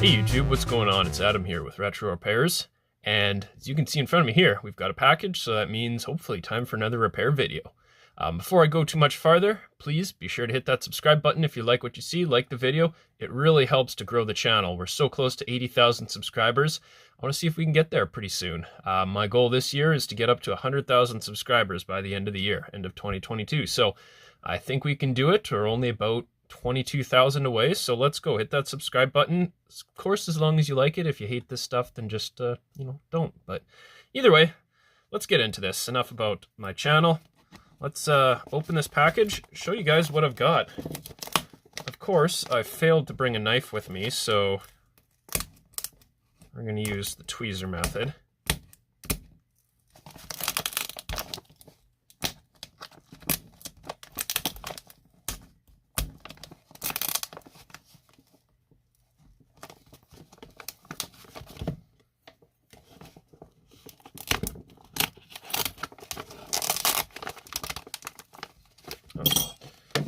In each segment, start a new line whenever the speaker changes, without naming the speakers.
Hey YouTube, what's going on? It's Adam here with Retro Repairs, and as you can see in front of me here, we've got a package, so that means hopefully time for another repair video. Before I go too much farther, please be sure to hit that subscribe button if you like what you see, like the video. It really helps to grow the channel. We're so close to 80,000 subscribers. I want to see if we can get there pretty soon. My goal this year is to get up to 100,000 subscribers by the end of the year, end of 2022. So I think we can do it. We're only about 22,000 away, so let's go. Hit that subscribe button. Of course, as long as you like it. If you hate this stuff, then just, don't. But either way, let's get into this. Enough about my channel. Let's open this package, show you guys what I've got. Of course, I failed to bring a knife with me, so we're going to use the tweezer method.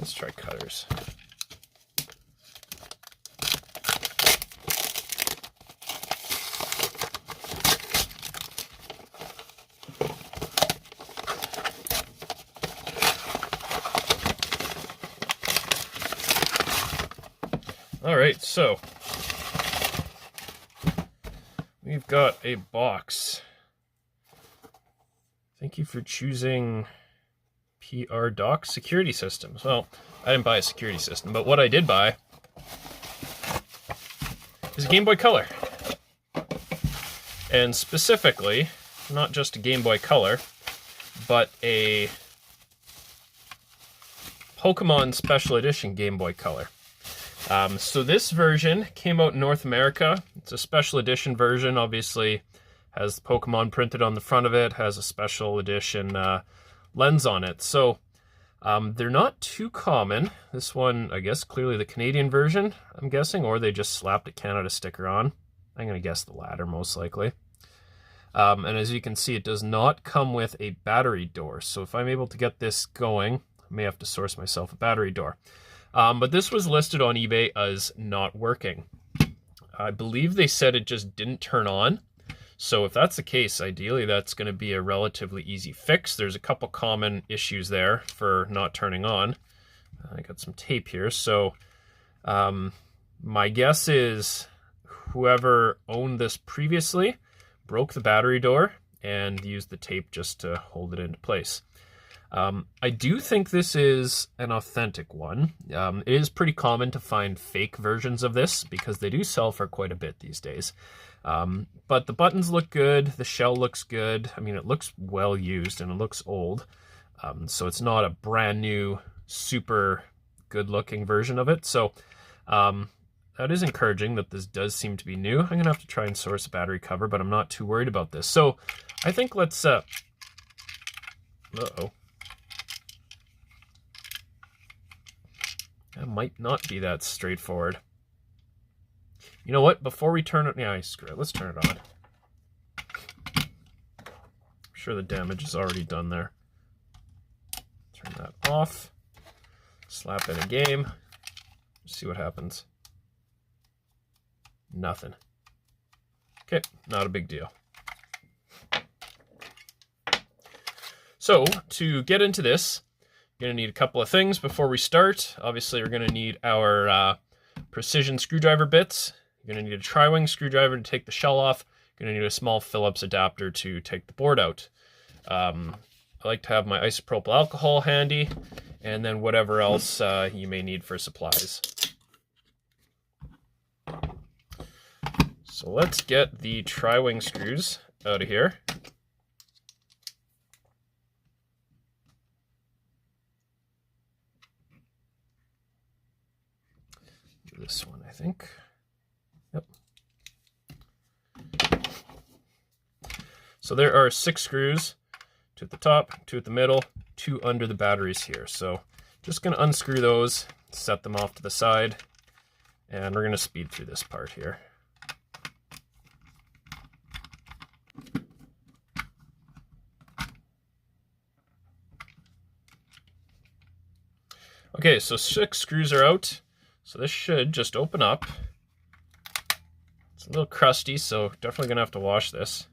Let's try cutters. All right, so we've got a box. Thank you for choosing PR Dock security systems. Well, I didn't buy a security system, but what I did buy is a Game Boy Color. And specifically, not just a Game Boy Color, but a Pokemon Special Edition Game Boy Color. So this version came out in North America. It's a special edition version, obviously has Pokemon printed on the front of it, has a special edition lens on it. So they're not too common. This one, I guess, clearly the Canadian version, I'm guessing, or they just slapped a Canada sticker on. I'm going to guess the latter, most likely. And as you can see, it does not come with a battery door. So if I'm able to get this going, I may have to source myself a battery door. But this was listed on eBay as not working. I believe they said it just didn't turn on. So if that's the case, ideally that's going to be a relatively easy fix. There's a couple common issues there for not turning on. I got some tape here. So my guess is whoever owned this previously broke the battery door and used the tape just to hold it into place. I do think this is an authentic one. It is pretty common to find fake versions of this because they do sell for quite a bit these days. But the buttons look good, the shell looks good. I mean, it looks well used and it looks old. So it's not a brand new, super good looking version of it. So that is encouraging that this does seem to be new. I'm gonna have to try and source a battery cover, but I'm not too worried about this. So I think let's, uh-oh. That might not be that straightforward. You know what? Before we turn it... Yeah, screw it. Let's turn it on. I'm sure the damage is already done there. Turn that off. Slap in a game. See what happens. Nothing. Okay, not a big deal. So, to get into this, you're going to need a couple of things before we start. Obviously, we're going to need our precision screwdriver bits. You're going to need a tri-wing screwdriver to take the shell off. You're going to need a small Phillips adapter to take the board out. I like to have my isopropyl alcohol handy, and then whatever else you may need for supplies. So let's get the tri-wing screws out of here. This one, I think. Yep. So there are 6 screws, 2 at the top, 2 at the middle, 2 under the batteries here. So just going to unscrew those, set them off to the side, and we're going to speed through this part here. Okay, so 6 screws are out. So this should just open up. a little crusty, so definitely gonna have to wash this.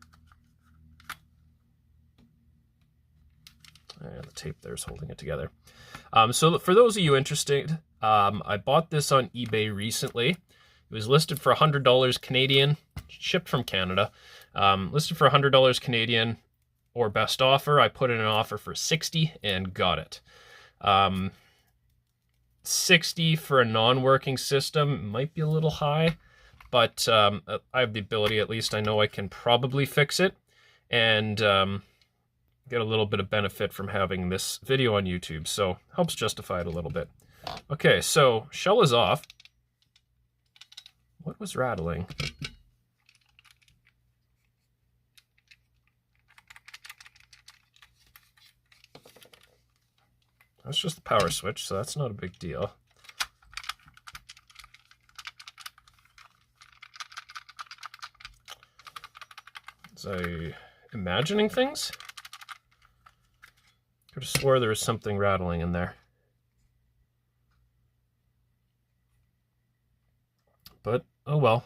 And the tape there is holding it together. So for those of you interested, I bought this on eBay recently. It was listed for $100 Canadian, shipped from Canada. Listed for $100 Canadian or best offer. I put in an offer for $60 and got it. $60 for a non-working system might be a little high, but I have the ability, at least I know I can probably fix it, and get a little bit of benefit from having this video on YouTube, so helps justify it a little bit. Okay, so shell is off. What was rattling? That's just the power switch, so that's not a big deal. Was I imagining things? Could have swore there was something rattling in there. But, oh well.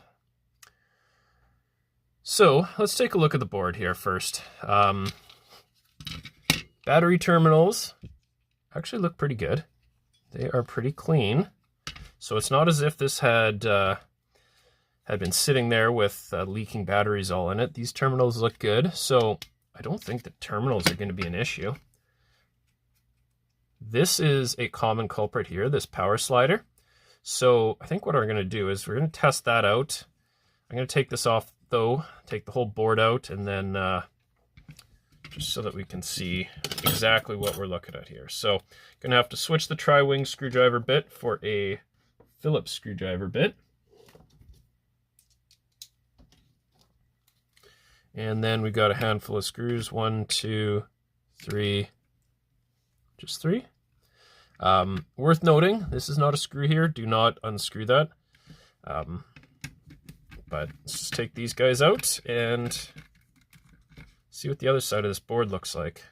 So, let's take a look at the board here first. Battery terminals actually look pretty good. They are pretty clean. So it's not as if this had been sitting there with leaking batteries all in it. These terminals look good, so I don't think the terminals are going to be an issue. This is a common culprit here, this power slider. So I think what we're going to do is we're going to test that out. I'm going to take this off though, take the whole board out, and then just so that we can see exactly what we're looking at here. So going to have to switch the tri-wing screwdriver bit for a Phillips screwdriver bit. And then we got a handful of screws, 1, 2, 3, just 3. Worth noting, this is not a screw here. Do not unscrew that. But let's just take these guys out and see what the other side of this board looks like.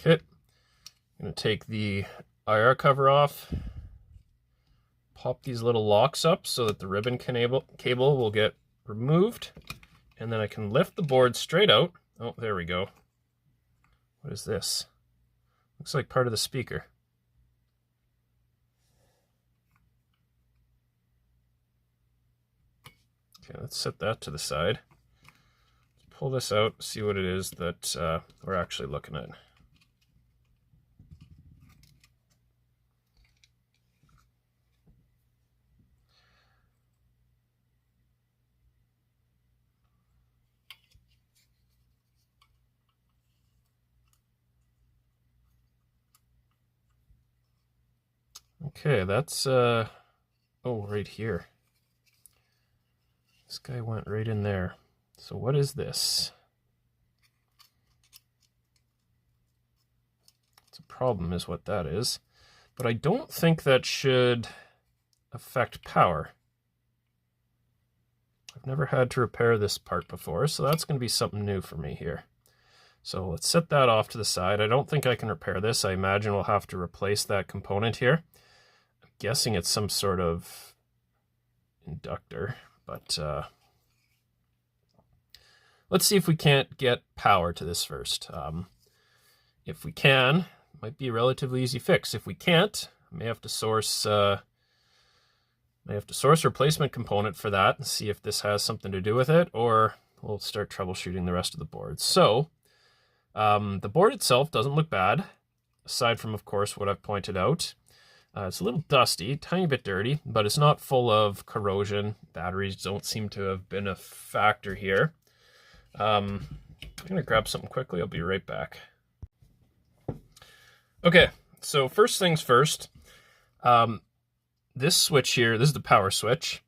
Okay, I'm going to take the IR cover off, pop these little locks up so that the ribbon cable will get removed, and then I can lift the board straight out. Oh, there we go. What is this? Looks like part of the speaker. Okay, let's set that to the side. Let's pull this out, see what it is that we're actually looking at. Okay, that's, oh, right here. This guy went right in there. So what is this? It's a problem is what that is. But I don't think that should affect power. I've never had to repair this part before, so that's going to be something new for me here. So let's set that off to the side. I don't think I can repair this. I imagine we'll have to replace that component here. Guessing it's some sort of inductor, but let's see if we can't get power to this first. If we can, it might be a relatively easy fix. If we can't, I may have to source a replacement component for that and see if this has something to do with it, or we'll start troubleshooting the rest of the board. So the board itself doesn't look bad, aside from, of course, what I've pointed out. It's a little dusty, tiny bit dirty, but it's not full of corrosion. Batteries don't seem to have been a factor here. I'm going to grab something quickly. I'll be right back. Okay, so first things first. This switch here, this is the power switch,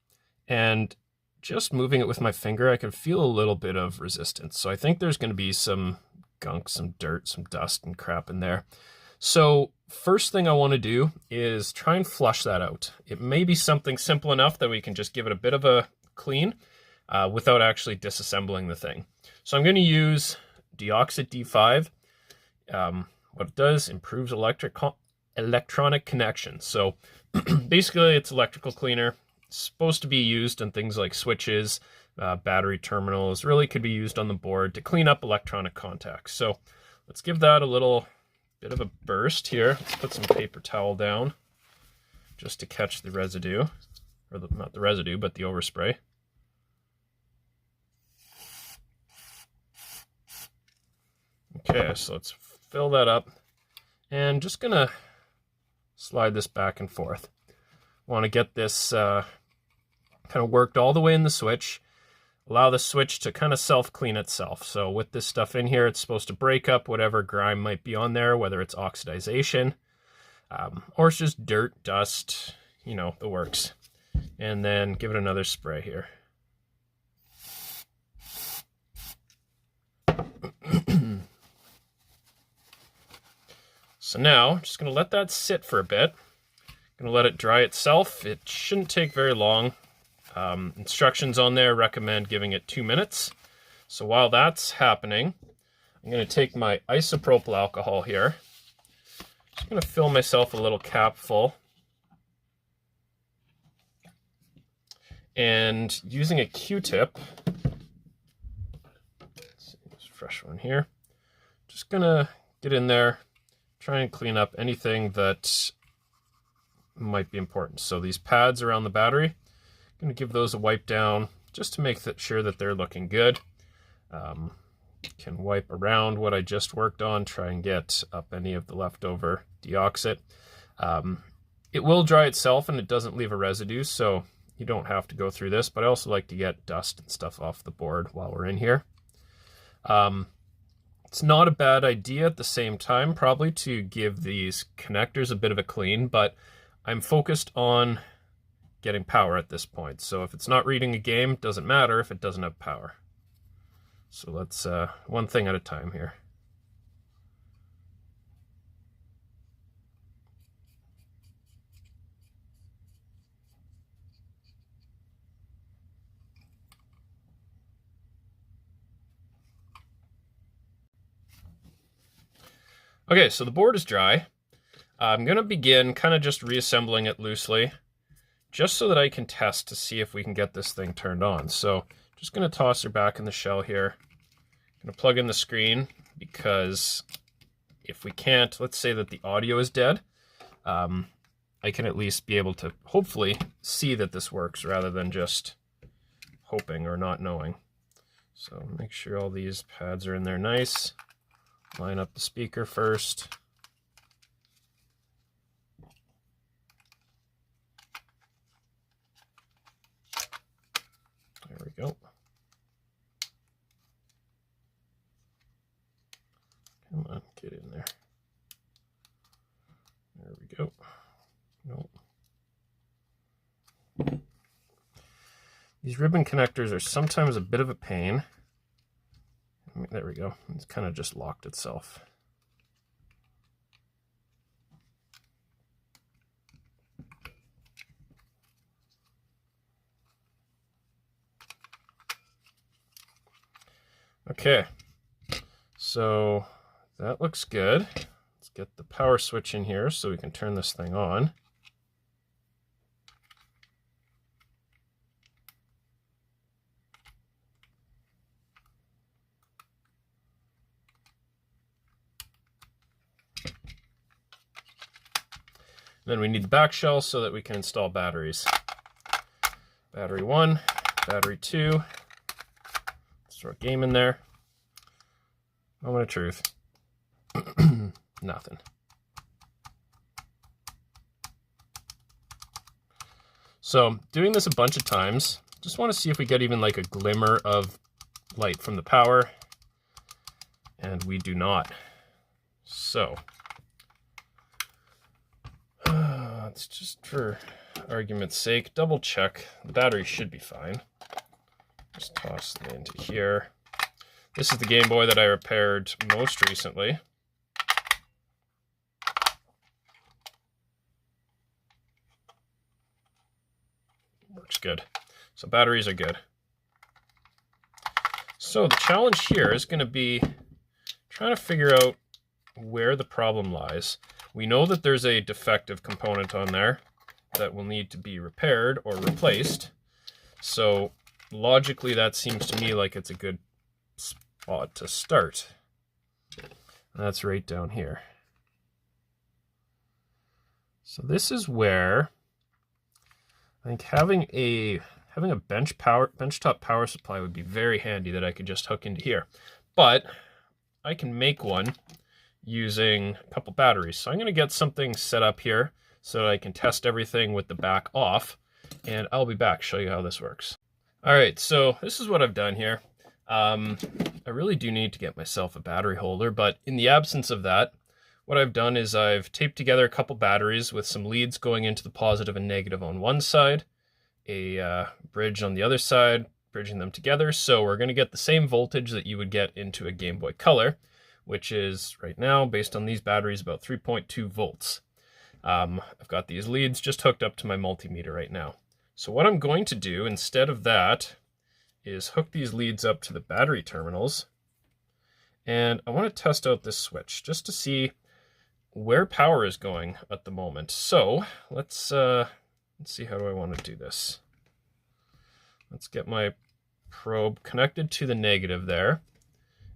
and just moving it with my finger, I can feel a little bit of resistance. So I think there's going to be some gunk, some dirt, some dust and crap in there. So first thing I want to do is try and flush that out. It may be something simple enough that we can just give it a bit of a clean without actually disassembling the thing. So I'm going to use Diagnostic D5. What it does, improves electronic connections. So basically it's electrical cleaner. It's supposed to be used in things like switches, battery terminals, really could be used on the board to clean up electronic contacts. So let's give that a little bit of a burst here. Let's put some paper towel down just to catch the residue, or not the residue, but the overspray. Okay, so let's fill that up, and just gonna slide this back and forth. Want to get this kind of worked all the way in the switch. Allow the switch to kind of self-clean itself. So with this stuff in here, it's supposed to break up whatever grime might be on there, whether it's oxidization or it's just dirt, dust, you know, the works. And then give it another spray here. So now I'm just going to let that sit for a bit. I'm going to let it dry itself. It shouldn't take very long. Instructions on there recommend giving it 2 minutes. So while that's happening, I'm going to take my isopropyl alcohol here. Just going to fill myself a little cap full. And using a Q-tip, let's see, there's a fresh one here. Just going to get in there, try and clean up anything that might be important. So these pads around the battery, I'm going to give those a wipe down just to make sure that they're looking good. Can wipe around what I just worked on, try and get up any of the leftover deoxit. It will dry itself and it doesn't leave a residue, so you don't have to go through this, but I also like to get dust and stuff off the board while we're in here. It's not a bad idea at the same time, probably, to give these connectors a bit of a clean, but I'm focused on getting power at this point. So if it's not reading a game, it doesn't matter if it doesn't have power. So let's one thing at a time here. Okay, so the board is dry. I'm going to begin kind of just reassembling it loosely, just so that I can test to see if we can get this thing turned on. So just going to toss her back in the shell here. Going to plug in the screen, because if we can't, let's say that the audio is dead, I can at least be able to hopefully see that this works rather than just hoping or not knowing. So make sure all these pads are in there nice. Line up the speaker first. There we go. Come on, get in there. There we go. Nope. These ribbon connectors are sometimes a bit of a pain. There we go. It's kind of just locked itself. Okay, so that looks good. Let's get the power switch in here so we can turn this thing on. Then we need the back shell so that we can install batteries. Battery 1, battery 2. Let's throw a game in there. Moment of truth. Nothing. So doing this a bunch of times, just want to see if we get even like a glimmer of light from the power. And we do not. So let's just, for argument's sake, double check. The battery should be fine. Just toss it into here. This is the Game Boy that I repaired most recently. looks good. So batteries are good. So the challenge here is going to be trying to figure out where the problem lies. We know that there's a defective component on there that will need to be repaired or replaced. So logically, that seems to me like it's a good spot to start. That's right down here. So this is where I think having a benchtop power supply would be very handy that I could just hook into here. But I can make one using a couple batteries. So I'm going to get something set up here so that I can test everything with the back off, and I'll be back, show you how this works. All right, so this is what I've done here. I really do need to get myself a battery holder, but in the absence of that, what I've done is I've taped together a couple batteries with some leads going into the positive and negative on one side, a bridge on the other side, bridging them together. So we're going to get the same voltage that you would get into a Game Boy Color, which is right now, based on these batteries, about 3.2 volts. I've got these leads just hooked up to my multimeter right now. So what I'm going to do instead of that is hook these leads up to the battery terminals. And I want to test out this switch just to see where power is going at the moment. So let's see, how do I want to do this? Let's get my probe connected to the negative there.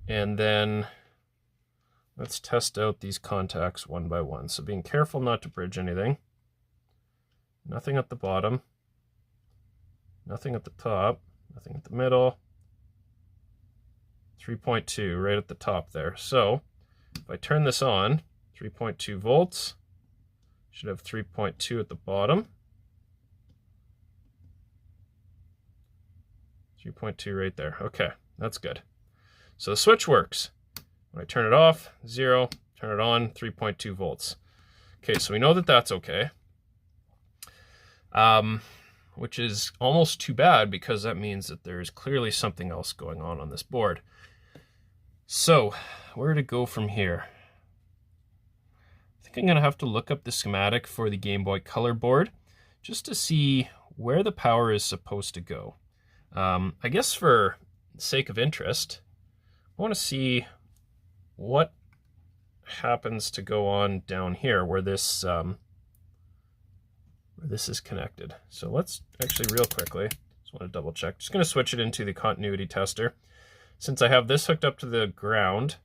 And then let's test out these contacts one by one. So being careful not to bridge anything. Nothing at the bottom. Nothing at the top. Nothing at the middle. 3.2 right at the top there. So if I turn this on, 3.2 volts. Should have 3.2 at the bottom. 3.2 right there. Okay, that's good. So the switch works. When I turn it off, 0. Turn it on, 3.2 volts. Okay, so we know that that's okay. Which is almost too bad because that means that there's clearly something else going on this board. So, where to go from here? I think I'm going to have to look up the schematic for the Game Boy Color board just to see where the power is supposed to go. I guess for sake of interest, I want to see what happens to go on down here where this is connected. So let's actually real quickly, just want to double check. Just going to switch it into the continuity tester. Since I have this hooked up to the ground,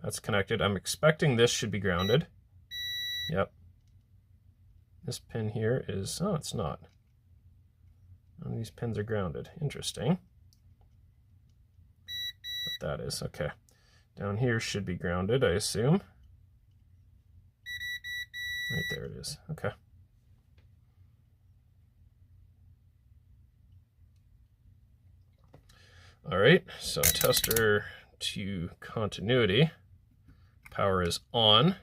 that's connected. I'm expecting this should be grounded. Yep. This pin here is, oh, it's not. None of these pins are grounded. Interesting. But that is, okay. Down here should be grounded, I assume. Right there it is, okay. All right, so tester to continuity. Power is on.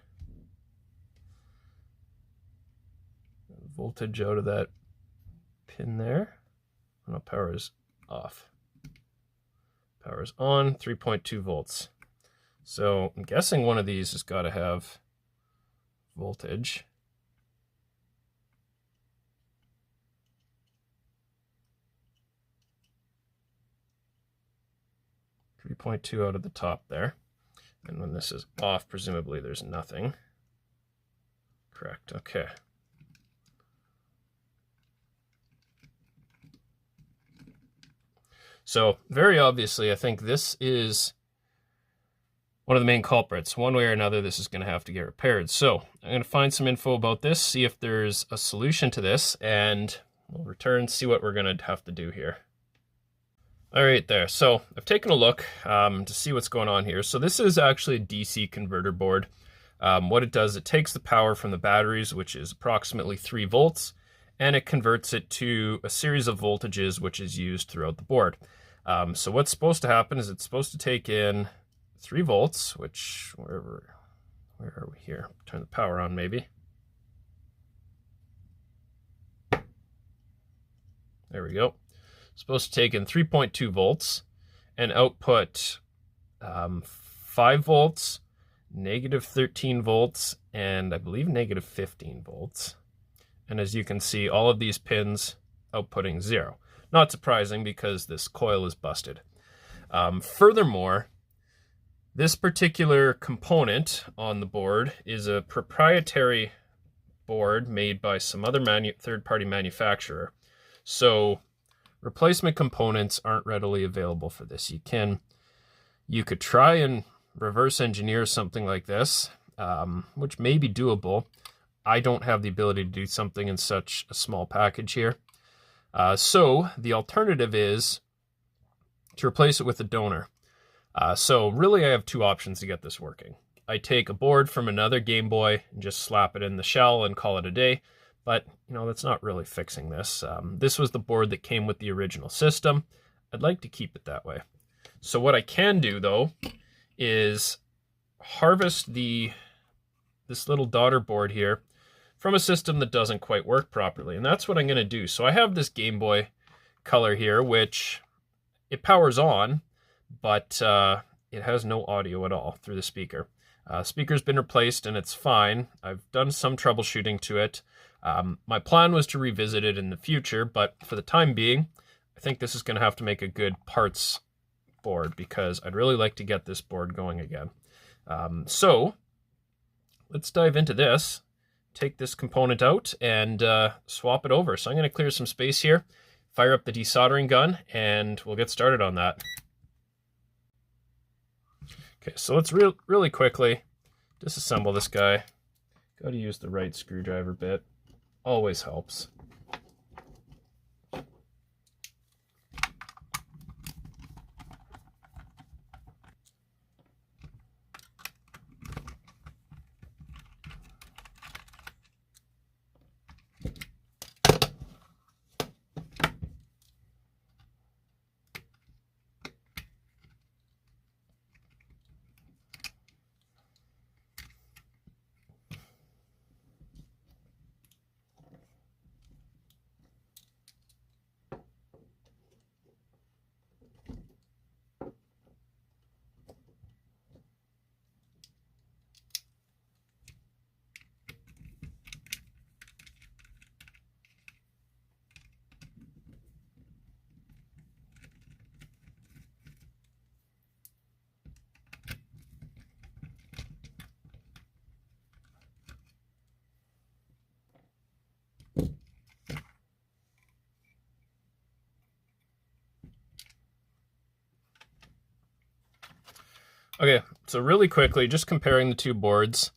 Voltage out of that pin there. No, power is off. Power is on, 3.2 volts. So I'm guessing one of these has got to have voltage. .2 out of the top there. And when this is off, presumably there's nothing. Correct, okay. So very obviously, I think this is one of the main culprits. One way or another, this is going to have to get repaired. So I'm going to find some info about this, see if there's a solution to this, and we'll return, see what we're going to have to do here. All right, there. So I've taken a look to see what's going on here. So this is actually a DC converter board. What it does, it takes the power from the batteries, which is approximately 3 volts, and it converts it to a series of voltages, which is used throughout the board. So what's supposed to happen is it's supposed to take in 3 volts, which, where are we here? Turn the power on, maybe. There we go. Supposed to take in 3.2 volts and output 5 volts, negative 13 volts, and I believe negative 15 volts. And as you can see, all of these pins outputting 0. Not surprising because this coil is busted. Furthermore, this particular component on the board is a proprietary board made by some other third-party manufacturer. So replacement components aren't readily available for this. You could try and reverse engineer something like this, which may be doable. I don't have the ability to do something in such a small package here. So the alternative is to replace it with a donor. So really I have two options to get this working. I take a board from another Game Boy and just slap it in the shell and call it a day. But, you know, that's not really fixing this. This was the board that came with the original system. I'd like to keep it that way. So what I can do, though, is harvest this little daughter board here from a system that doesn't quite work properly. And that's what I'm going to do. So I have this Game Boy Color here, which it powers on, but it has no audio at all through the speaker. Speaker's been replaced and it's fine. I've done some troubleshooting to it. My plan was to revisit it in the future, but for the time being, I think this is going to have to make a good parts board because I'd really like to get this board going again. So let's dive into this, take this component out and swap it over. So I'm going to clear some space here, fire up the desoldering gun, and we'll get started on that. Okay, so let's really quickly disassemble this guy. Got to use the right screwdriver bit. Always helps. Okay, so really quickly, just comparing the two boards.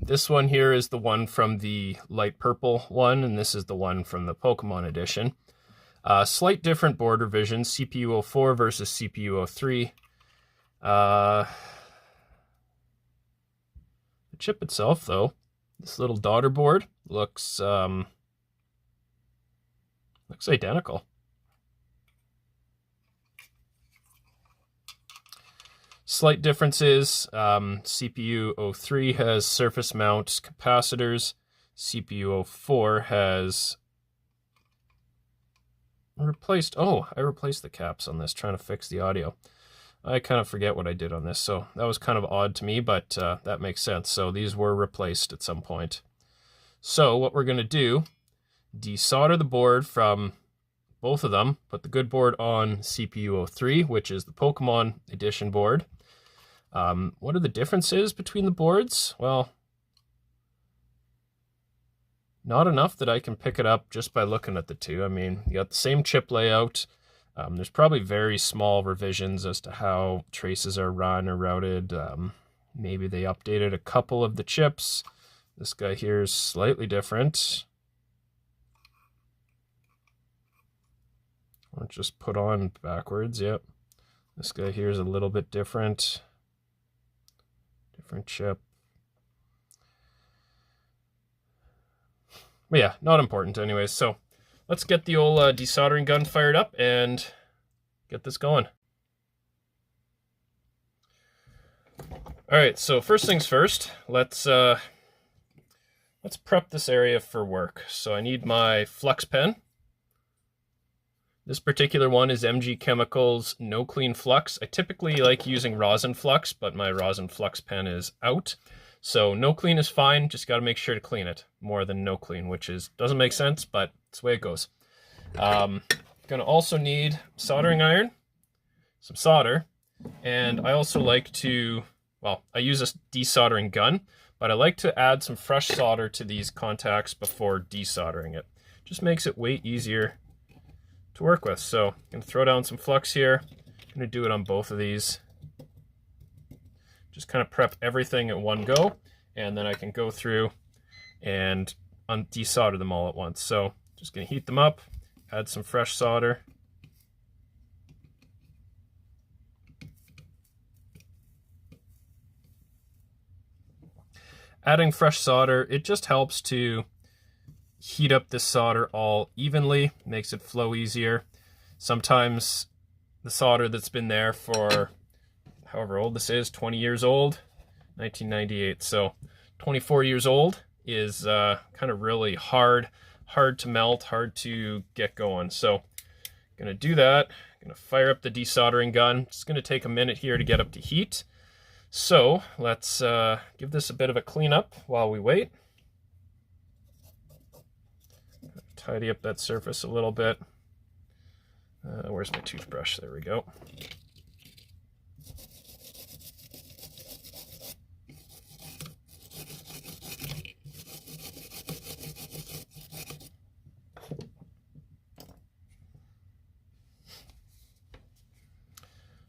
This one here is the one from the light purple one, and this is the one from the Pokemon edition. Slight different board revisions, CPU 04 versus CPU 03. The chip itself, though, this little daughter board looks identical. Slight differences, CPU 03 has surface mount capacitors, CPU 04 has replaced, I replaced the caps on this, trying to fix the audio. I kind of forget what I did on this, so that was kind of odd to me, but that makes sense. So these were replaced at some point. So what we're going to do, desolder the board from both of them, put the good board on CPU 03, which is the Pokemon edition board. What are the differences between the boards? Well, not enough that I can pick it up just by looking at the two. I mean, you got the same chip layout. There's probably very small revisions as to how traces are run or routed. Maybe they updated a couple of the chips. This guy here is slightly different. Or just put on backwards, yep. This guy here is a little bit different. Different chip. But yeah, not important anyways. So let's get the old desoldering gun fired up and get this going. All right, so first things first, let's prep this area for work. So I need my flux pen. This particular one is MG Chemicals No Clean Flux. I typically like using rosin flux, but my rosin flux pen is out. So no clean is fine, just got to make sure to clean it more than no clean, which doesn't make sense, but it's the way it goes. Gonna also need soldering iron, some solder, and I also like to, well, I use a desoldering gun, but I like to add some fresh solder to these contacts before desoldering it. Just makes it way easier to work with. So I'm gonna throw down some flux here. I'm gonna do it on both of these. Just kind of prep everything at one go, and then I can go through and desolder them all at once. So just gonna heat them up, add some fresh solder. Adding fresh solder, it just helps to heat up this solder all evenly, makes it flow easier. Sometimes the solder that's been there for however old this is, 20 years old, 1998, so 24 years old is kind of really hard to melt, hard to get going. So gonna do that, gonna fire up the desoldering gun. It's gonna take a minute here to get up to heat. So let's give this a bit of a cleanup while we wait. Tidy up that surface a little bit. Where's my toothbrush? There we go.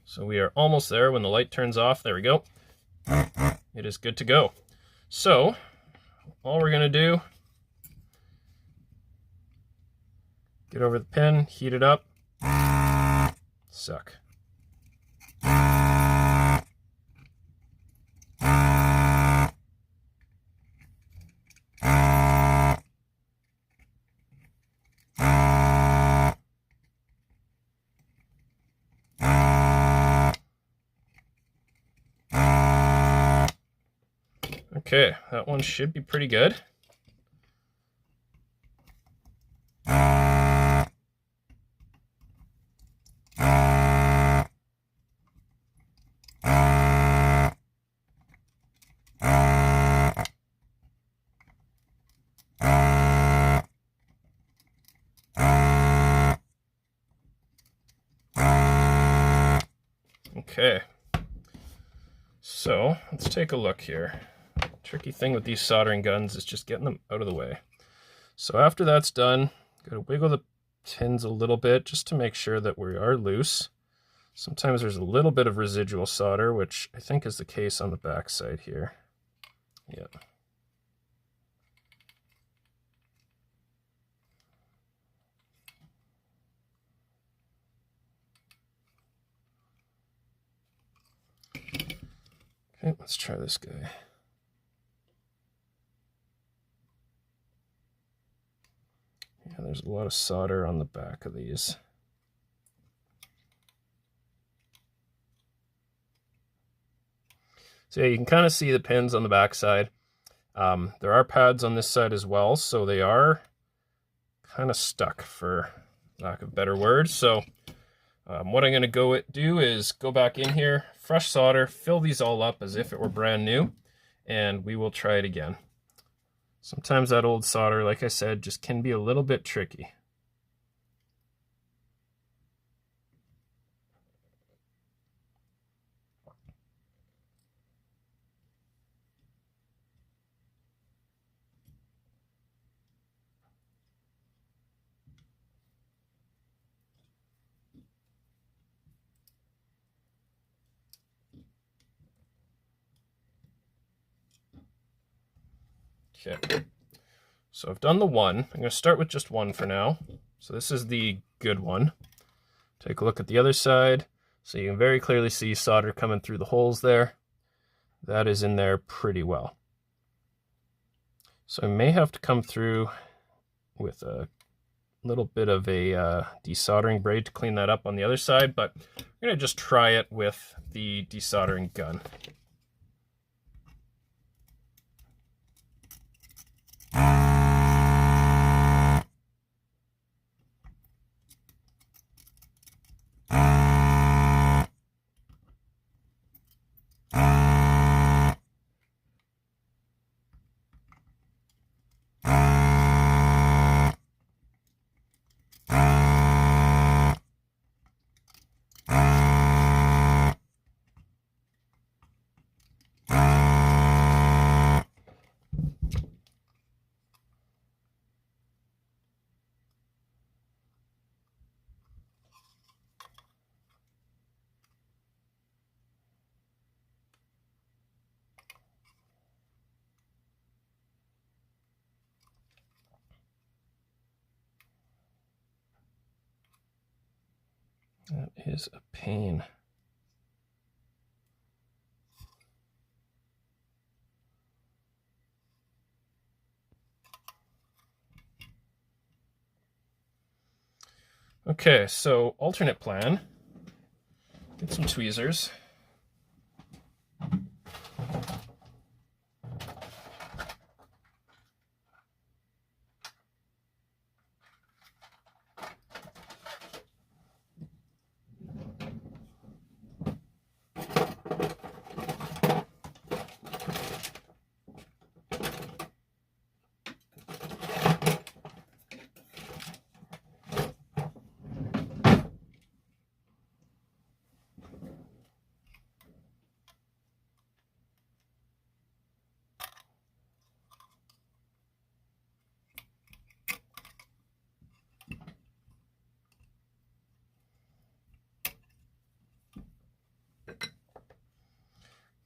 So we are almost there. When the light turns off, there we go. It is good to go. So all we're gonna do, get over the pin, heat it up, suck. Okay, that one should be pretty good. Okay, so let's take a look here. Tricky thing with these soldering guns is just getting them out of the way. So after that's done, gotta wiggle the pins a little bit just to make sure that we are loose. Sometimes there's a little bit of residual solder, which I think is the case on the back side here. Yeah. Okay, let's try this guy. Yeah, there's a lot of solder on the back of these. So yeah, you can kind of see the pins on the back side. There are pads on this side as well, so they are kind of stuck, for lack of a better word. So what I'm going to do is go back in here, fresh solder, fill these all up as if it were brand new, and we will try it again. Sometimes that old solder, like I said, just can be a little bit tricky. Okay, so I've done the one. I'm going to start with just one for now. So this is the good one. Take a look at the other side. So you can very clearly see solder coming through the holes there. That is in there pretty well. So I may have to come through with a little bit of a desoldering braid to clean that up on the other side, but I'm going to just try it with the desoldering gun. That is a pain. Okay, so alternate plan. Get some tweezers.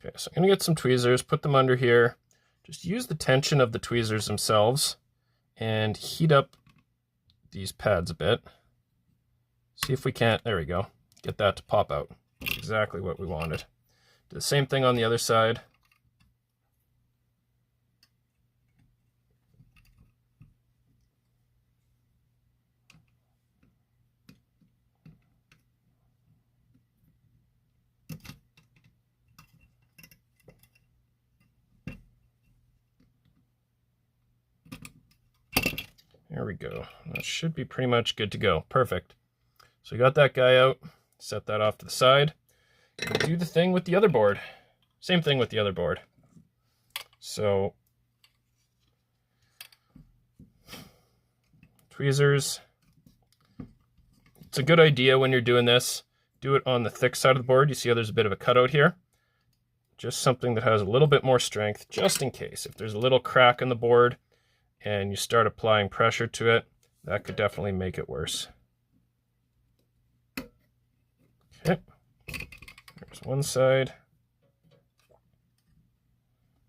Okay, so I'm going to get some tweezers, put them under here. Just use the tension of the tweezers themselves and heat up these pads a bit. See if we can't, there we go, get that to pop out. That's exactly what we wanted. Do the same thing on the other side. There we go. That should be pretty much good to go. Perfect. So we got that guy out, set that off to the side. Do the thing with the other board. Same thing with the other board. So tweezers. It's a good idea when you're doing this. Do it on the thick side of the board. You see how there's a bit of a cutout here? Just something that has a little bit more strength, just in case. If there's a little crack in the board and you start applying pressure to it, that could definitely make it worse. Okay, there's one side.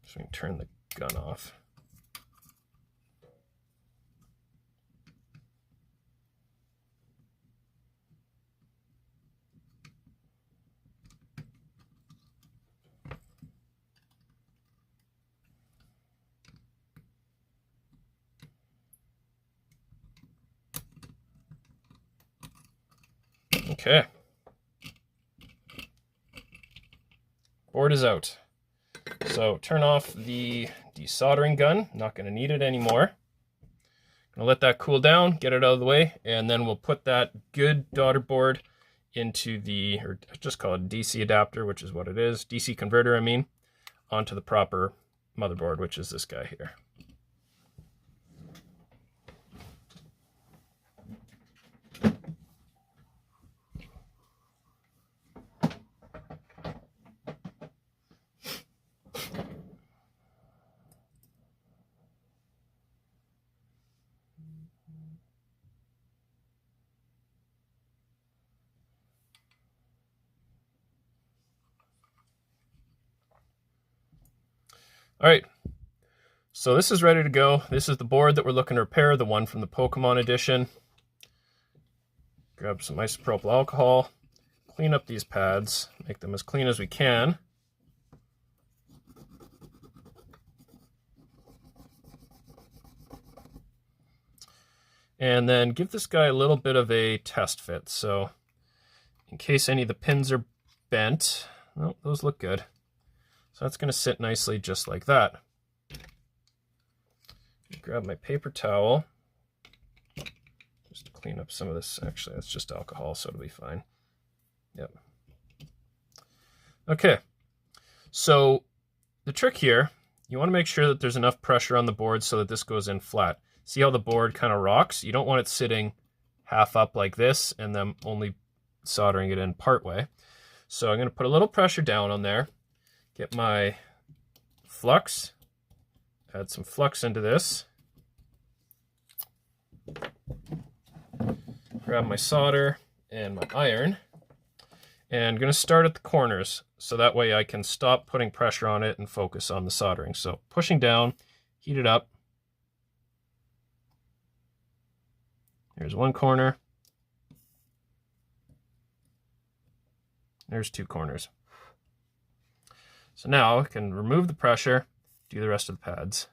So we can turn the gun off. Okay. Board is out. So turn off the desoldering gun. Not going to need it anymore. Gonna let that cool down, get it out of the way, and then we'll put that good daughter board into the, or just call it a DC adapter, which is what it is, DC converter I mean, onto the proper motherboard, which is this guy here. All right, so this is ready to go. This is the board that we're looking to repair, the one from the Pokemon edition. Grab some isopropyl alcohol, clean up these pads, make them as clean as we can. And then give this guy a little bit of a test fit. So in case any of the pins are bent, oh, those look good. So that's going to sit nicely just like that. Grab my paper towel just to clean up some of this. Actually, that's just alcohol, so it'll be fine. Yep. Okay. So the trick here, you want to make sure that there's enough pressure on the board so that this goes in flat. See how the board kind of rocks? You don't want it sitting half up like this and then only soldering it in part way. So I'm going to put a little pressure down on there. Get my flux, add some flux into this. Grab my solder and my iron. And I'm going to start at the corners so that way I can stop putting pressure on it and focus on the soldering. So pushing down, heat it up. Here's one corner. There's 2 corners. So now I can remove the pressure, do the rest of the pads.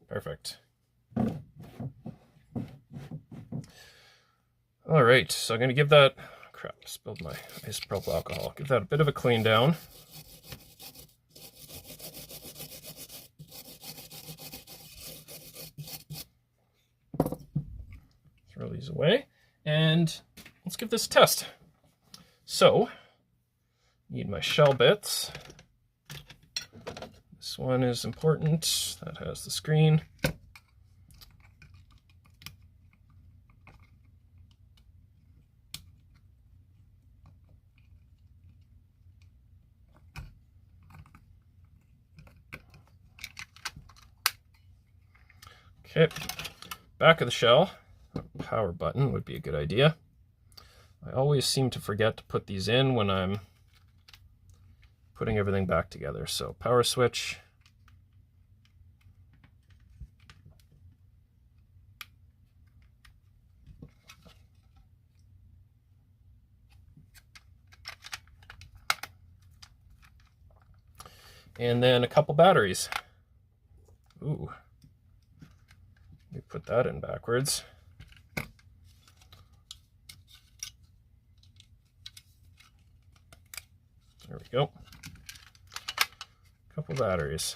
Perfect. All right, so I'm going to give that, crap, spilled my isopropyl alcohol. Give that a bit of a clean down. Throw these away, and let's give this a test. So, need my shell bits. This one is important. That has the screen. Okay, back of the shell. Power button would be a good idea. I always seem to forget to put these in when I'm putting everything back together. So power switch. And then a couple batteries. Ooh. Let me put that in backwards. There we go. Couple batteries.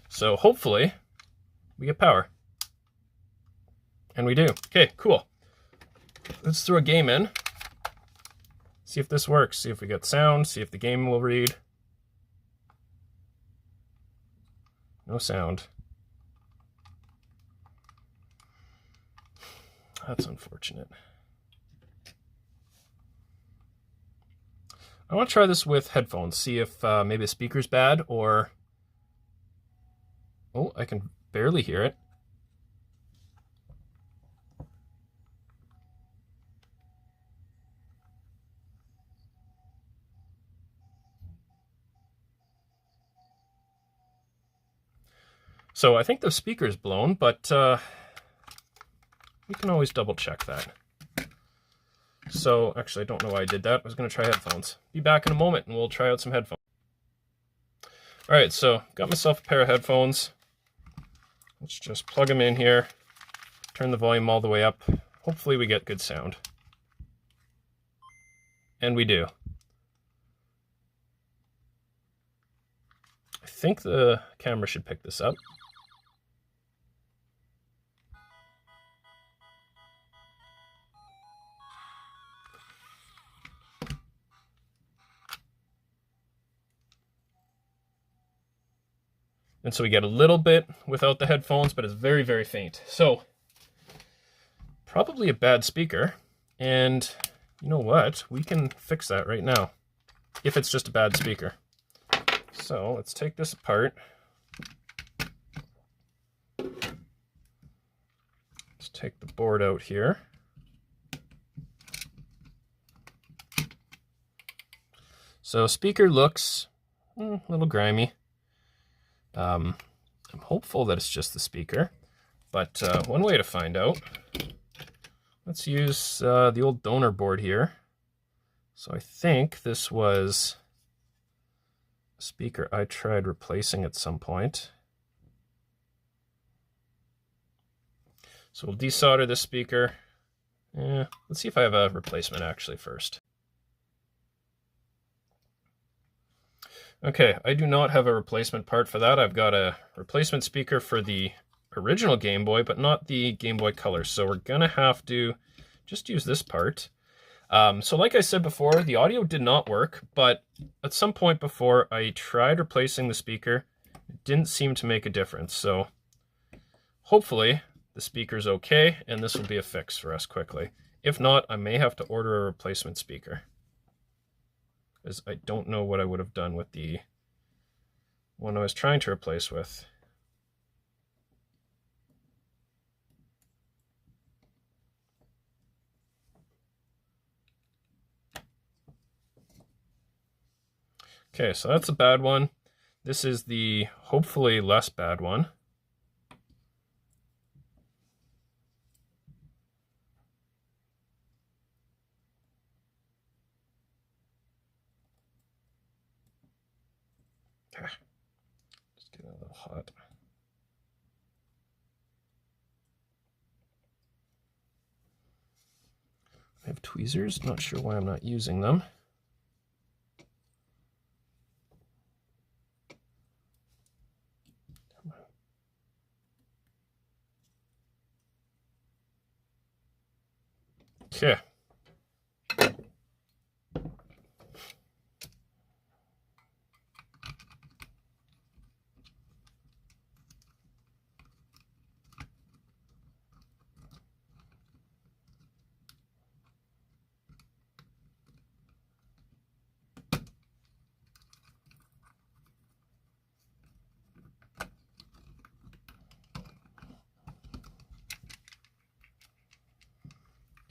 So hopefully we get power. And we do. Okay, cool. Let's throw a game in. See if this works. See if we get sound. See if the game will read. No sound. That's unfortunate. I want to try this with headphones, see if maybe the speaker's bad, or... Oh, I can barely hear it. So I think the speaker's blown, but we can always double check that. So actually, I don't know why I did that. I was going to try headphones. Be back in a moment and we'll try out some headphones. All right, so got myself a pair of headphones. Let's just plug them in here. Turn the volume all the way up. Hopefully we get good sound. And we do. I think the camera should pick this up. And so we get a little bit without the headphones, but it's very, very faint. So probably a bad speaker. And you know what? We can fix that right now if it's just a bad speaker. So let's take this apart. Let's take the board out here. So speaker looks a little grimy. I'm hopeful that it's just the speaker, but one way to find out, let's use the old donor board here. So I think this was a speaker I tried replacing at some point. So we'll desolder this speaker. Let's see if I have a replacement actually first. Okay, I do not have a replacement part for that. I've got a replacement speaker for the original Game Boy, but not the Game Boy Color. So we're gonna have to just use this part. So like I said before, the audio did not work, but at some point before I tried replacing the speaker, it didn't seem to make a difference. So hopefully the speaker's okay, and this will be a fix for us quickly. If not, I may have to order a replacement speaker, because I don't know what I would have done with the one I was trying to replace with. Okay, so that's a bad one. This is the hopefully less bad one. Okay, just getting a little hot. I have tweezers, not sure why I'm not using them. Okay.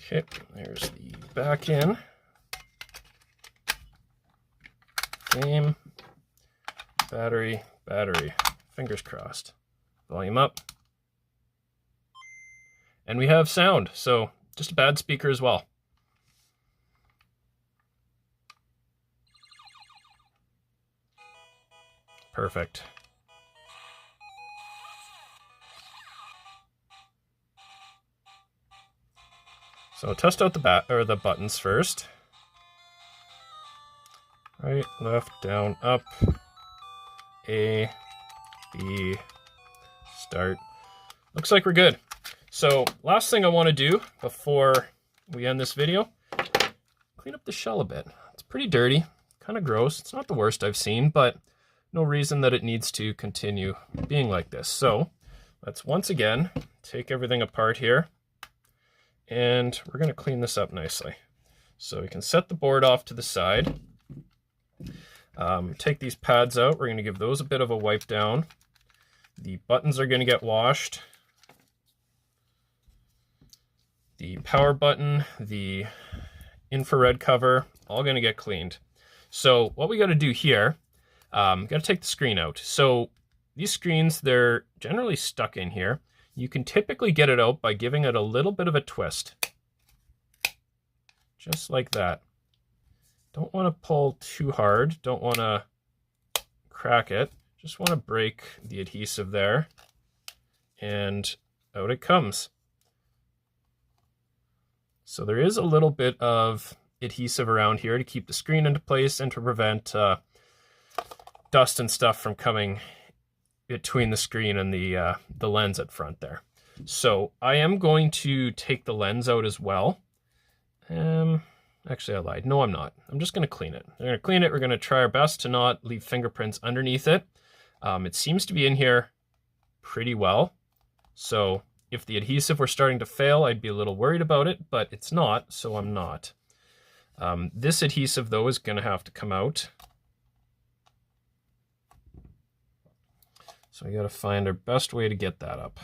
Okay, there's the back in. Game, battery, battery. Fingers crossed. Volume up. And we have sound, so just a bad speaker as well. Perfect. So test out the buttons first. Right, left, down, up. A, B, start. Looks like we're good. So last thing I want to do before we end this video, clean up the shell a bit. It's pretty dirty, kind of gross. It's not the worst I've seen, but no reason that it needs to continue being like this. So let's once again take everything apart here. And we're going to clean this up nicely. So we can set the board off to the side. Take these pads out. We're going to give those a bit of a wipe down. The buttons are going to get washed. The power button, the infrared cover, all going to get cleaned. So what we got to do here, got to take the screen out. So these screens, they're generally stuck in here. You can typically get it out by giving it a little bit of a twist. Just like that. Don't want to pull too hard. Don't want to crack it. Just want to break the adhesive there. And out it comes. So there is a little bit of adhesive around here to keep the screen into place and to prevent dust and stuff from coming between the screen and the lens at front there. So I am going to take the lens out as well. Actually, I lied. No, I'm not. I'm just going to clean it. We're going to clean it. We're going to try our best to not leave fingerprints underneath it. It seems to be in here pretty well. So if the adhesive were starting to fail, I'd be a little worried about it, but it's not, so I'm not. This adhesive, though, is going to have to come out. So we got to find our best way to get that up.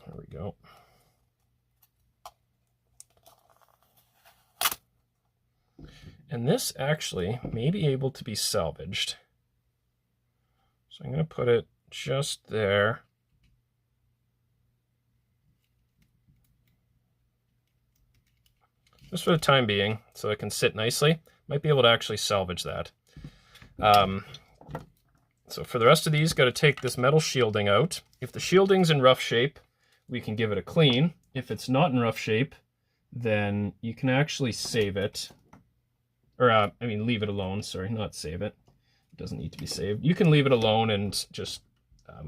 There we go. And this actually may be able to be salvaged. So I'm going to put it just there. Just for the time being, so it can sit nicely. Might be able to actually salvage that. So for the rest of these, got to take this metal shielding out. If the shielding's in rough shape, we can give it a clean. If it's not in rough shape, then you can actually save it. Or, leave it alone. Sorry, not save it. It doesn't need to be saved. You can leave it alone and just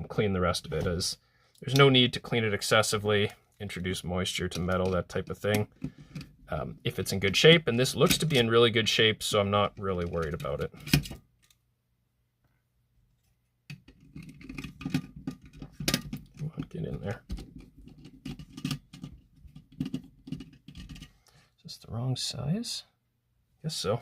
clean the rest of it, as there's no need to clean it excessively, introduce moisture to metal, that type of thing. If it's in good shape, and this looks to be in really good shape, so I'm not really worried about it. Come on, get in there. the wrong size? Guess so.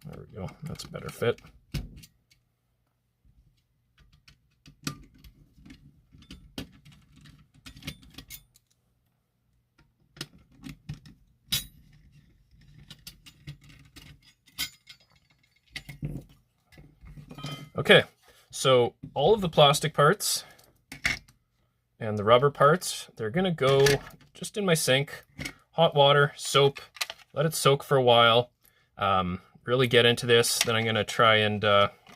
There we go. That's a better fit. Okay, so all of the plastic parts and the rubber parts, they're gonna go just in my sink, hot water, soap, let it soak for a while, really get into this. Then I'm gonna try and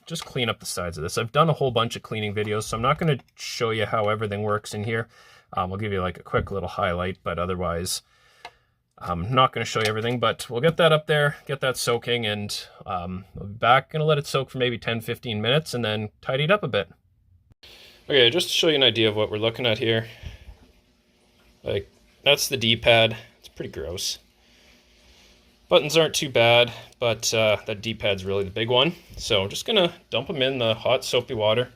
just clean up the sides of this. I've done a whole bunch of cleaning videos, so I'm not gonna show you how everything works in here. I'll give you like a quick little highlight, but otherwise, I'm not going to show you everything, but we'll get that up there, get that soaking, and I'll be back. Going to let it soak for maybe 10-15 minutes and then tidy it up a bit. Okay, just to show you an idea of what we're looking at here. Like, that's the D-pad. It's pretty gross. Buttons aren't too bad, but that D-pad's really the big one. So I'm just going to dump them in the hot soapy water.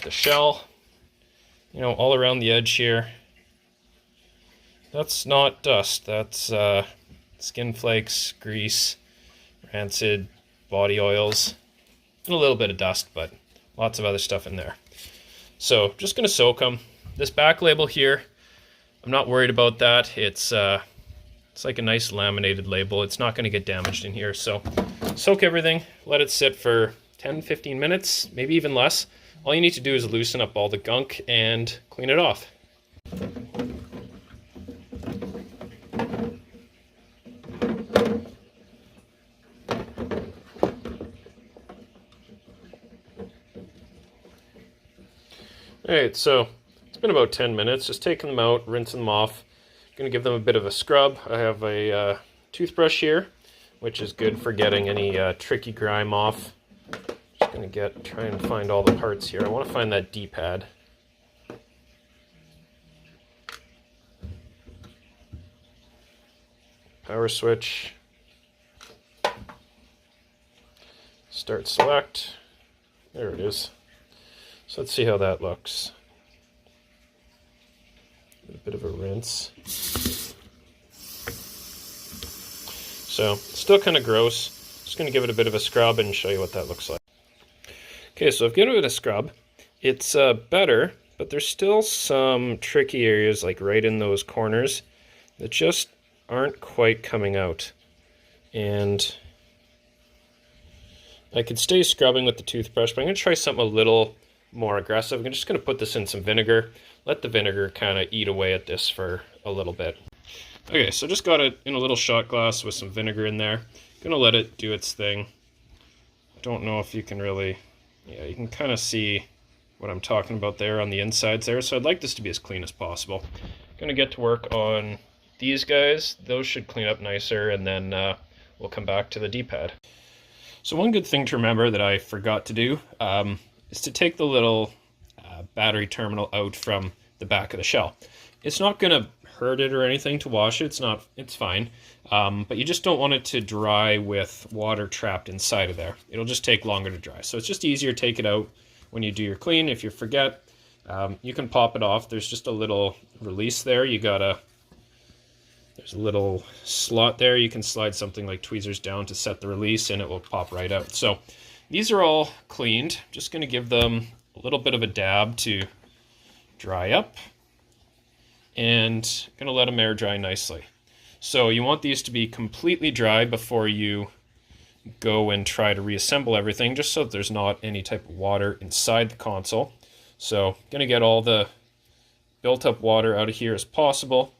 The shell, you know, all around the edge here. That's not dust, that's skin flakes, grease, rancid body oils, and a little bit of dust, but lots of other stuff in there. So just gonna soak them. This back label here, I'm not worried about that. It's like a nice laminated label. It's not gonna get damaged in here. So soak everything, let it sit for 10-15 minutes, maybe even less. All you need to do is loosen up all the gunk and clean it off. Alright, so it's been about 10 minutes, just taking them out, rinsing them off. Going to give them a bit of a scrub. I have a toothbrush here, which is good for getting any tricky grime off. Just going to try and find all the parts here. I want to find that D-pad. Power switch. Start select. There it is. So let's see how that looks. A bit of a rinse. So, still kind of gross. Just going to give it a bit of a scrub and show you what that looks like. Okay, so I've given it a scrub. It's better, but there's still some tricky areas, like right in those corners, that just aren't quite coming out. And I could stay scrubbing with the toothbrush, but I'm going to try something a little more aggressive. I'm just going to put this in some vinegar, let the vinegar kind of eat away at this for a little bit. Okay, so just got it in a little shot glass with some vinegar in there. Going to let it do its thing. I don't know if you can really, yeah, you can kind of see what I'm talking about there on the insides there. So I'd like this to be as clean as possible. Going to get to work on these guys. Those should clean up nicer, and then we'll come back to the D-pad. So one good thing to remember that I forgot to do is to take the little battery terminal out from the back of the shell. It's not going to hurt it or anything to wash it. It's fine. But you just don't want it to dry with water trapped inside of there. It'll just take longer to dry. So it's just easier to take it out when you do your clean. If you forget, you can pop it off. There's just a little release there. There's a little slot there. You can slide something like tweezers down to set the release and it will pop right out. So these are all cleaned. Just going to give them a little bit of a dab to dry up, and going to let them air dry nicely. So you want these to be completely dry before you go and try to reassemble everything, just so that there's not any type of water inside the console. So going to get all the built up water out of here as possible,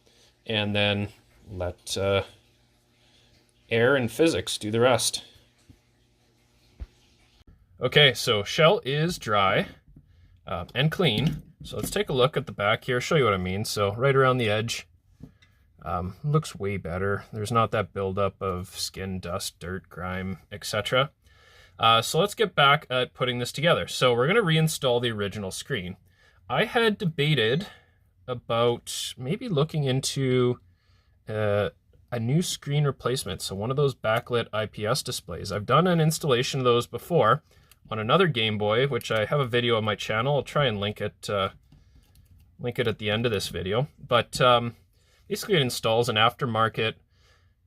and then let air and physics do the rest. Okay, so shell is dry and clean. So let's take a look at the back here, show you what I mean. So right around the edge, looks way better. There's not that buildup of skin, dust, dirt, grime, etc. So let's get back at putting this together. So we're going to reinstall the original screen. I had debated about maybe looking into a new screen replacement. So one of those backlit IPS displays. I've done an installation of those before. on another Game Boy, which I have a video on my channel. I'll try and link it at the end of this video. But basically it installs an aftermarket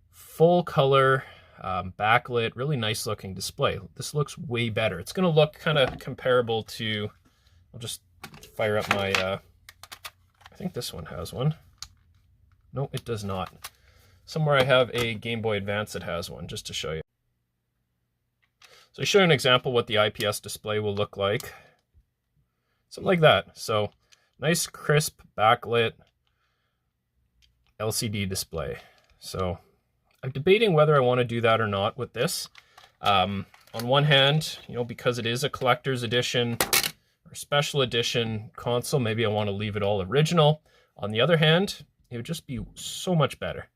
full color backlit, really nice looking display. This looks way better. It's going to look kind of comparable to, I'll just fire up my, I think this one has one. No, it does not. Somewhere I have a Game Boy Advance that has one, just to show you. So I show you an example what the IPS display will look like. Something like that. So nice, crisp, backlit LCD display. So I'm debating whether I want to do that or not with this. On one hand, you know, because it is a collector's edition or special edition console, maybe I want to leave it all original. On the other hand, it would just be so much better.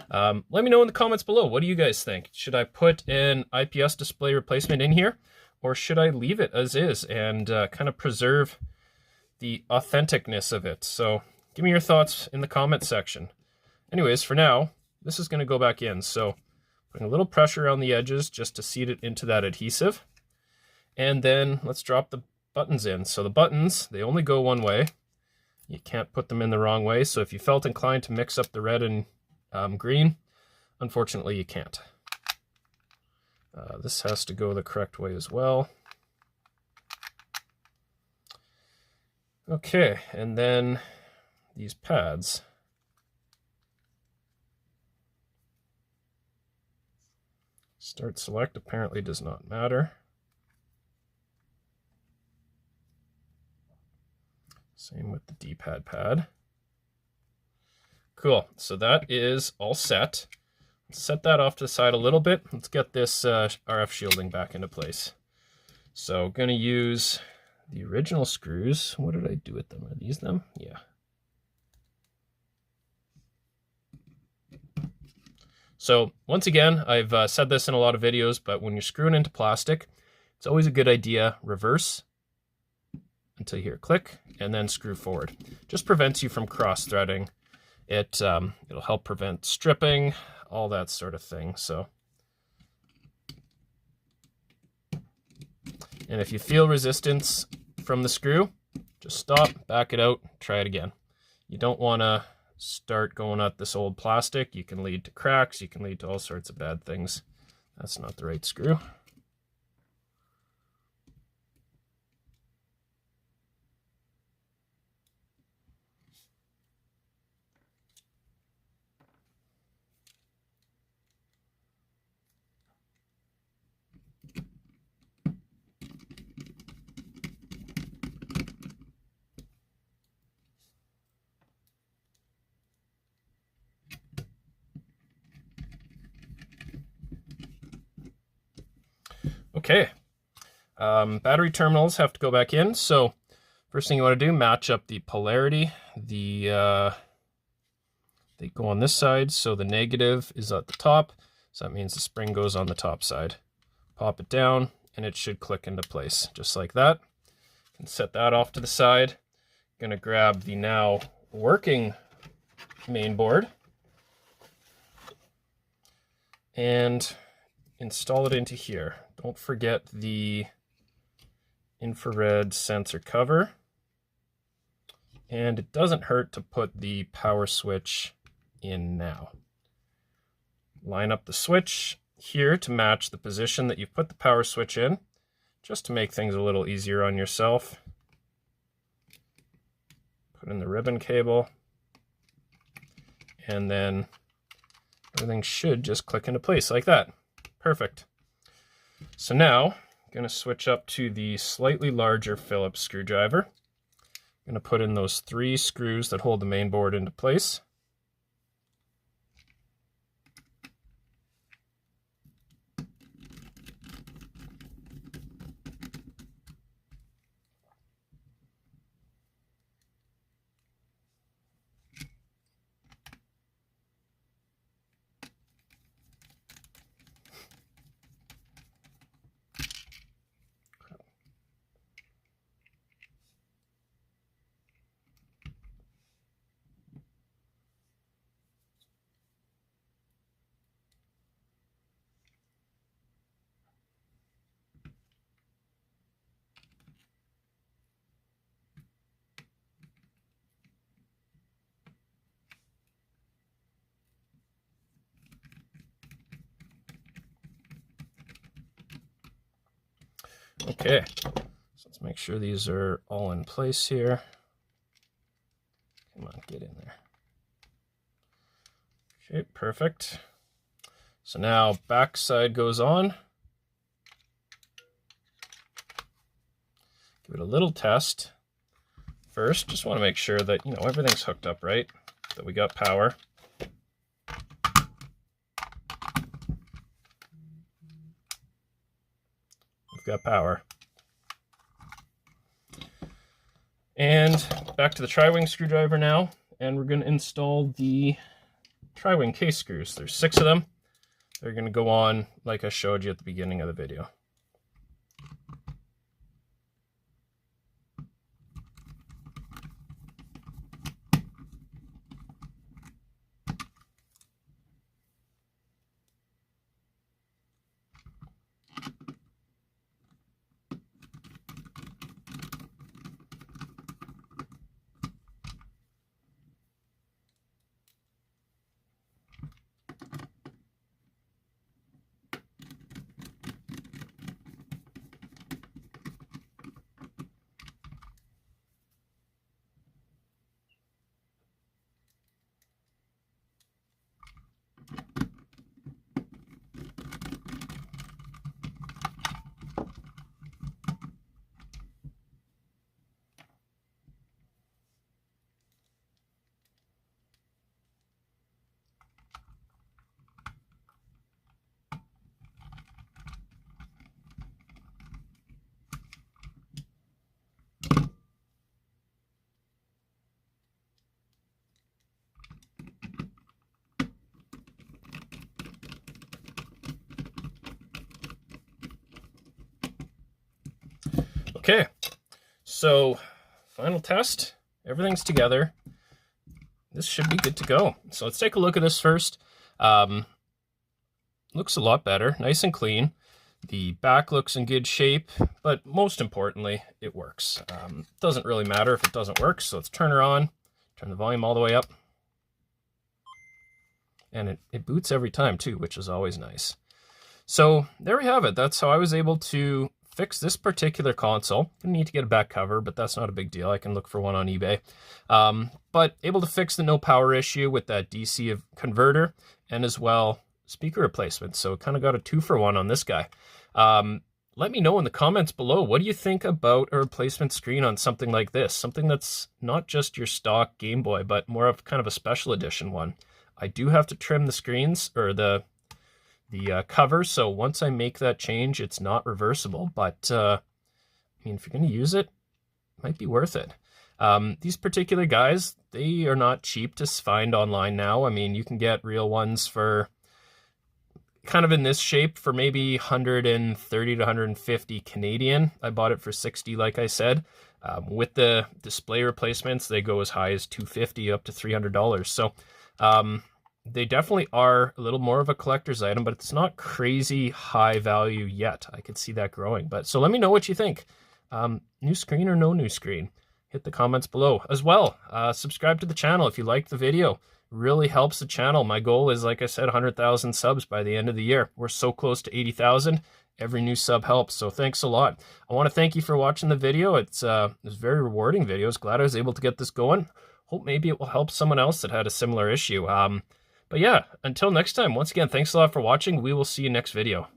Let me know in the comments below. What do you guys think? Should I put an IPS display replacement in here, or should I leave it as is and kind of preserve the authenticness of it? So give me your thoughts in the comment section. Anyways, for now, this is going to go back in. So putting a little pressure on the edges just to seat it into that adhesive. And then let's drop the buttons in. So the buttons, they only go one way. You can't put them in the wrong way. So if you felt inclined to mix up the red and green, unfortunately you can't. This has to go the correct way as well. Okay, and then these pads. Start select apparently does not matter. Same with the D-pad pad. Cool, so that is all set. Let's set that off to the side a little bit. Let's get this RF shielding back into place. So I'm gonna use the original screws. What did I do with them? Are these them? Yeah. So once again, I've said this in a lot of videos, but when you're screwing into plastic, it's always a good idea, reverse until you hear click, and then screw forward. Just prevents you from cross-threading. It'll help prevent stripping, all that sort of thing. So, and if you feel resistance from the screw, just stop, back it out, try it again. You don't want to start going at this old plastic. You can lead to cracks, you can lead to all sorts of bad things. That's not the right screw. Okay, battery terminals have to go back in. So first thing you want to do, match up the polarity. They go on this side, so the negative is at the top. So that means the spring goes on the top side. Pop it down, and it should click into place, just like that. You can set that off to the side. I'm gonna grab the now working main board and install it into here. Don't forget the infrared sensor cover. And it doesn't hurt to put the power switch in now. Line up the switch here to match the position that you've put the power switch in, just to make things a little easier on yourself. Put in the ribbon cable, and then everything should just click into place like that. Perfect. So now I'm going to switch up to the slightly larger Phillips screwdriver. I'm going to put in those 3 screws that hold the main board into place. Okay, so let's make sure these are all in place here. Come on, get in there. Okay, perfect. So now back side goes on. Give it a little test. First, just want to make sure that, you know, everything's hooked up right, that we got power. We've got power. And back to the tri-wing screwdriver now, and we're going to install the tri-wing case screws. There's 6 of them. They're going to go on like I showed you at the beginning of the video. Okay, so final test, everything's together. This should be good to go. So let's take a look at this first. Looks a lot better, nice and clean. The back looks in good shape, but most importantly, it works. Doesn't really matter if it doesn't work, so let's turn her on, turn the volume all the way up. And it boots every time too, which is always nice. So there we have it. That's how I was able to fix this particular console. Gonna need to get a back cover, but that's not a big deal. I can look for one on eBay. But able to fix the no power issue with that DC converter, and as well speaker replacement. So kind of got a 2-for-1 on this guy. Let me know in the comments below, what do you think about a replacement screen on something like this? Something that's not just your stock Game Boy, but more of kind of a special edition one. I do have to trim the screens, or the cover, so once I make that change, it's not reversible, but I mean, if you're going to use it, it might be worth it. These particular guys, they are not cheap to find online now. I mean, you can get real ones for kind of in this shape for maybe 130 to 150 Canadian. I bought it for 60, like I said. With the display replacements, they go as high as $250 up to $300. So they definitely are a little more of a collector's item, but it's not crazy high value yet. I could see that growing. But so let me know what you think. New screen or no new screen? Hit the comments below. As well, subscribe to the channel if you liked the video. Really helps the channel. My goal is, like I said, 100,000 subs by the end of the year. We're so close to 80,000. Every new sub helps, so thanks a lot. I want to thank you for watching the video. It's a very rewarding video. I was glad I was able to get this going. Hope maybe it will help someone else that had a similar issue. But yeah, until next time, once again, thanks a lot for watching. We will see you next video.